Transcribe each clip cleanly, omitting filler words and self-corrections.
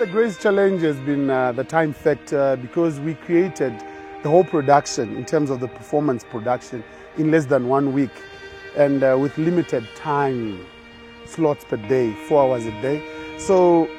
the greatest challenge has been the time factor, because we created the whole production in terms of the performance production in less than 1 week, and with limited time slots per day, 4 hours a day. So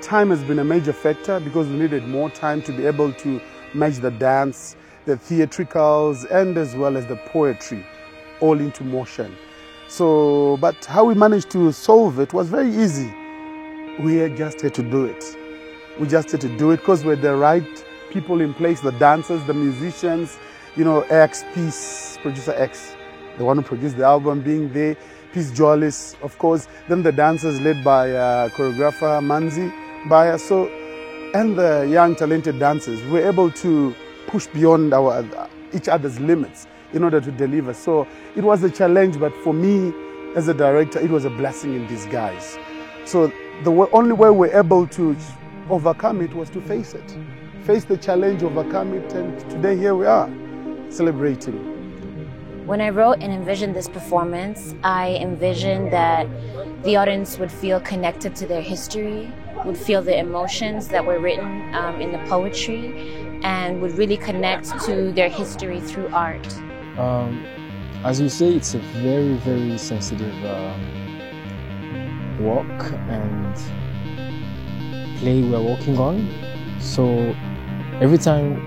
time has been a major factor, because we needed more time to be able to match the dance, the theatricals, and as well as the poetry all into motion. So, but how we managed to solve it was very easy. We just had to do it. We just had to do it because we had the right people in place, the dancers, the musicians, you know, X, Peace, producer X, the one who produced the album being there, Peace Jolis, of course, then the dancers led by choreographer Manzi Baya, so, and the young talented dancers were able to push beyond each other's limits in order to deliver. So it was a challenge, but for me as a director, it was a blessing in disguise. So the only way we're able to overcome it was to face it. Face the challenge, overcome it, and today here we are, celebrating. When I wrote and envisioned this performance, I envisioned that the audience would feel connected to their history, would feel the emotions that were written in the poetry, and would really connect to their history through art. As you say, it's a very, very sensitive work and play we're working on. So every time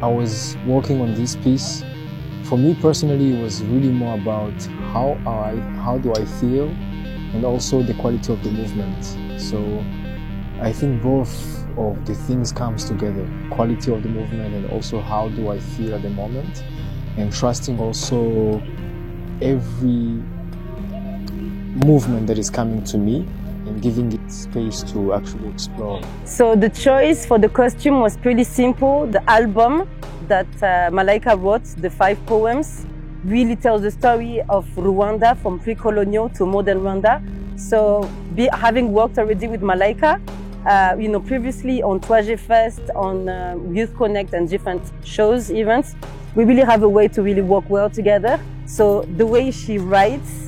I was working on this piece, for me personally, it was really more about how do I feel, and also the quality of the movement. So I think both of the things comes together, quality of the movement and also how do I feel at the moment, and trusting also every movement that is coming to me and giving it space to actually explore. So the choice for the costume was pretty simple. The album that Malaika wrote, the 5 poems, really tells the story of Rwanda from pre-colonial to modern Rwanda. So having worked already with Malaika, you know, previously on 3G Fest, on Youth Connect and different shows, events, we really have a way to really work well together. So the way she writes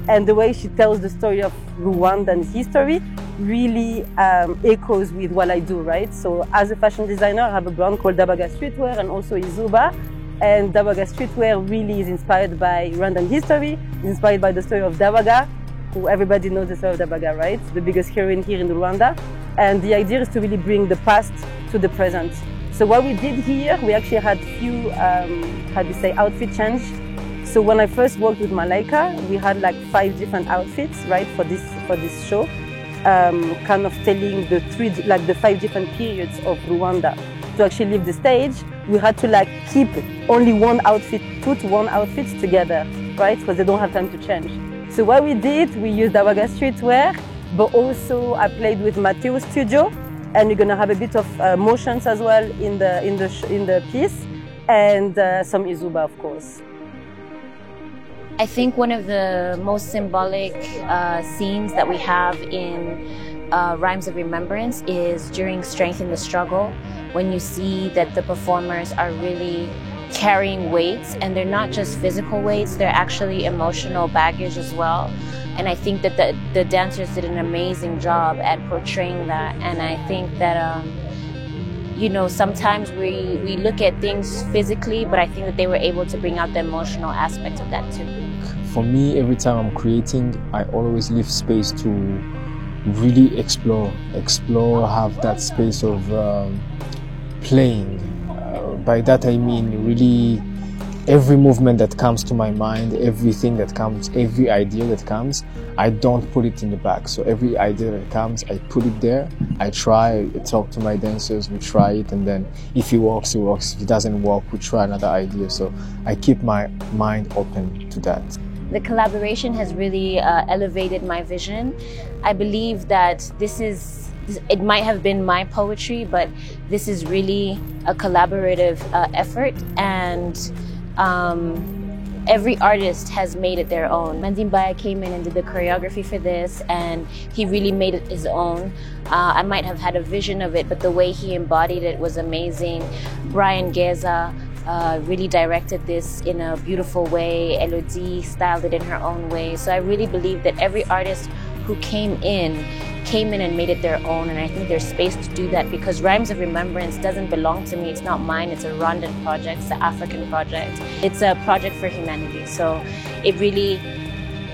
and the way she tells the story of Rwandan history really echoes with what I do, right? So as a fashion designer, I have a brand called Dabaga Streetwear and also Izuba. And Dabaga Streetwear really is inspired by Rwandan history, inspired by the story of Dabaga, who everybody knows the story of Dabaga, right? The biggest heroine here in Rwanda. And the idea is to really bring the past to the present. So what we did here, we actually had few, outfit change. So when I first worked with Malaika, we had like 5 different outfits, right, for this show, kind of telling the 5 different periods of Rwanda. To actually leave the stage, we had to like keep only one outfit, put one outfit together, right, because they don't have time to change. So what we did, we used Dabaga Streetwear, but also I played with Matteo Studio, and you're gonna have a bit of motions as well in the piece, and some Izuba, of course. I think one of the most symbolic scenes that we have in Rhymes of Remembrance is during Strength in the Struggle, when you see that the performers are really carrying weights, and they're not just physical weights, they're actually emotional baggage as well. And I think that the dancers did an amazing job at portraying that. And I think that, you know, sometimes we look at things physically, but I think that they were able to bring out the emotional aspect of that too. For me, every time I'm creating, I always leave space to really explore, have that space of playing. By that I mean really every movement that comes to my mind, everything that comes, every idea that comes, I don't put it in the back. So every idea that comes, I put it there, I try, I talk to my dancers, we try it, and then if it works, it works. If it doesn't work, we try another idea. So I keep my mind open to that. The collaboration has really elevated my vision. I believe that it might have been my poetry, but this is really a collaborative effort, and every artist has made it their own. Manzi Baya came in and did the choreography for this, and he really made it his own. I might have had a vision of it, but the way he embodied it was amazing. Brian Geza really directed this in a beautiful way. Elodie styled it in her own way. So I really believe that every artist who came in came in and made it their own, and I think there's space to do that because Rhymes of Remembrance doesn't belong to me. It's not mine. It's a Rwandan project. It's an African project. It's a project for humanity. So it really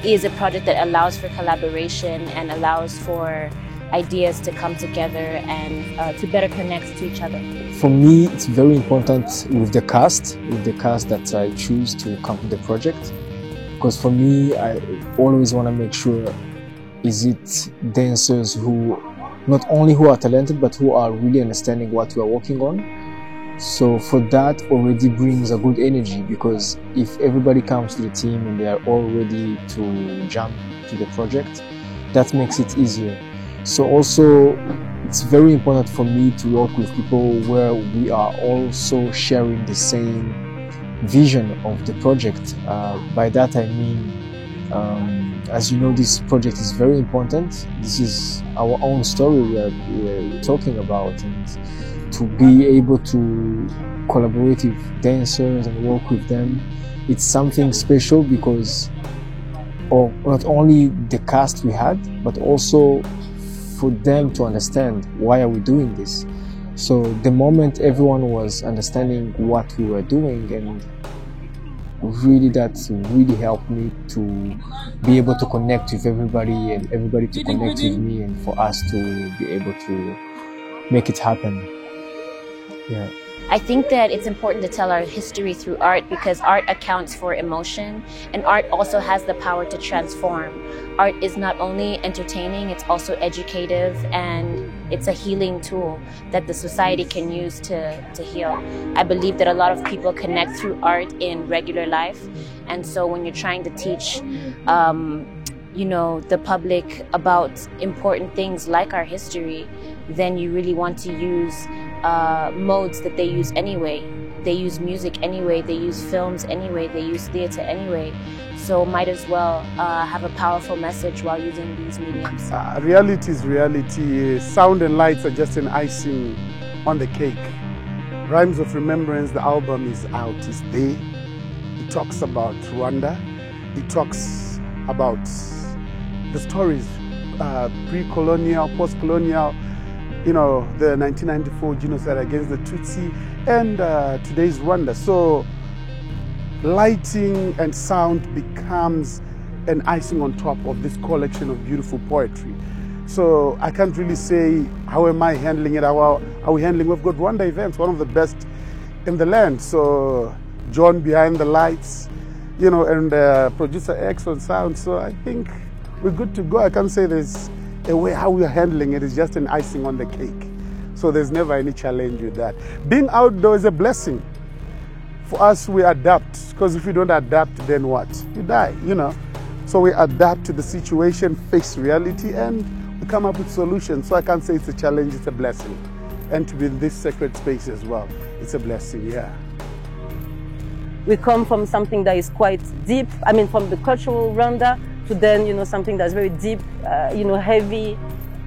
is a project that allows for collaboration and allows for ideas to come together and to better connect to each other. For me, it's very important with the cast that I choose to come to the project. Because for me, I always want to make sure, is it dancers who, not only who are talented, but who are really understanding what we are working on. So for that already brings a good energy, because if everybody comes to the team and they are all ready to jump to the project, that makes it easier. So also, it's very important for me to work with people where we are also sharing the same vision of the project. By that I mean, as you know, this project is very important. This is our own story we're talking about, and to be able to collaborate with dancers and work with them, it's something special because of not only the cast we had, but also for them to understand why are we doing this. So the moment everyone was understanding what we were doing, and really that really helped me to be able to connect with everybody and everybody to connect with me, and for us to be able to make it happen. Yeah. I think that it's important to tell our history through art because art accounts for emotion, and art also has the power to transform. Art is not only entertaining, it's also educative, and it's a healing tool that the society can use to heal. I believe that a lot of people connect through art in regular life, and so when you're trying to teach the public about important things like our history, then you really want to use modes that they use anyway. They use music anyway, they use films anyway, they use theater anyway. So might as well have a powerful message while using these mediums. Reality is reality. Sound and lights are just an icing on the cake. Rhymes of Remembrance, the album is out, it's there. It talks about Rwanda. It talks about the stories, pre-colonial, post-colonial, the 1994 genocide against the Tutsi, and today's Rwanda. So lighting and sound becomes an icing on top of this collection of beautiful poetry. So I can't really say, how am I handling it, how are we handling? We've got Rwanda Events, one of the best in the land. So John behind the lights, and producer X on sound. So I think we're good to go. I can't say there's a way how we're handling it is just an icing on the cake. So there's never any challenge with that. Being outdoor is a blessing. For us, we adapt, because if you don't adapt, then what? You die, So we adapt to the situation, face reality, and we come up with solutions. So I can't say it's a challenge, it's a blessing. And to be in this sacred space as well, it's a blessing, yeah. We come from something that is quite deep, from the cultural Rwanda, to then, something that's very deep, heavy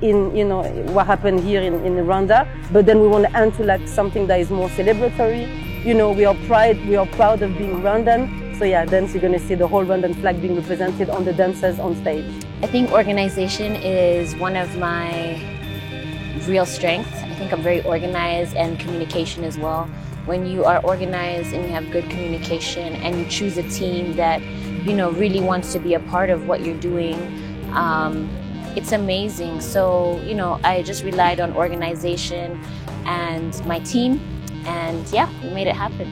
in, what happened here in Rwanda. But then we want to end to like something that is more celebratory. We are proud of being Rwandan. So yeah, then you're going to see the whole Rwandan flag being represented on the dancers on stage. I think organization is one of my real strengths. I think I'm very organized, and communication as well. When you are organized and you have good communication and you choose a team that really wants to be a part of what you're doing, it's amazing. So, I just relied on organization and my team, and yeah, we made it happen.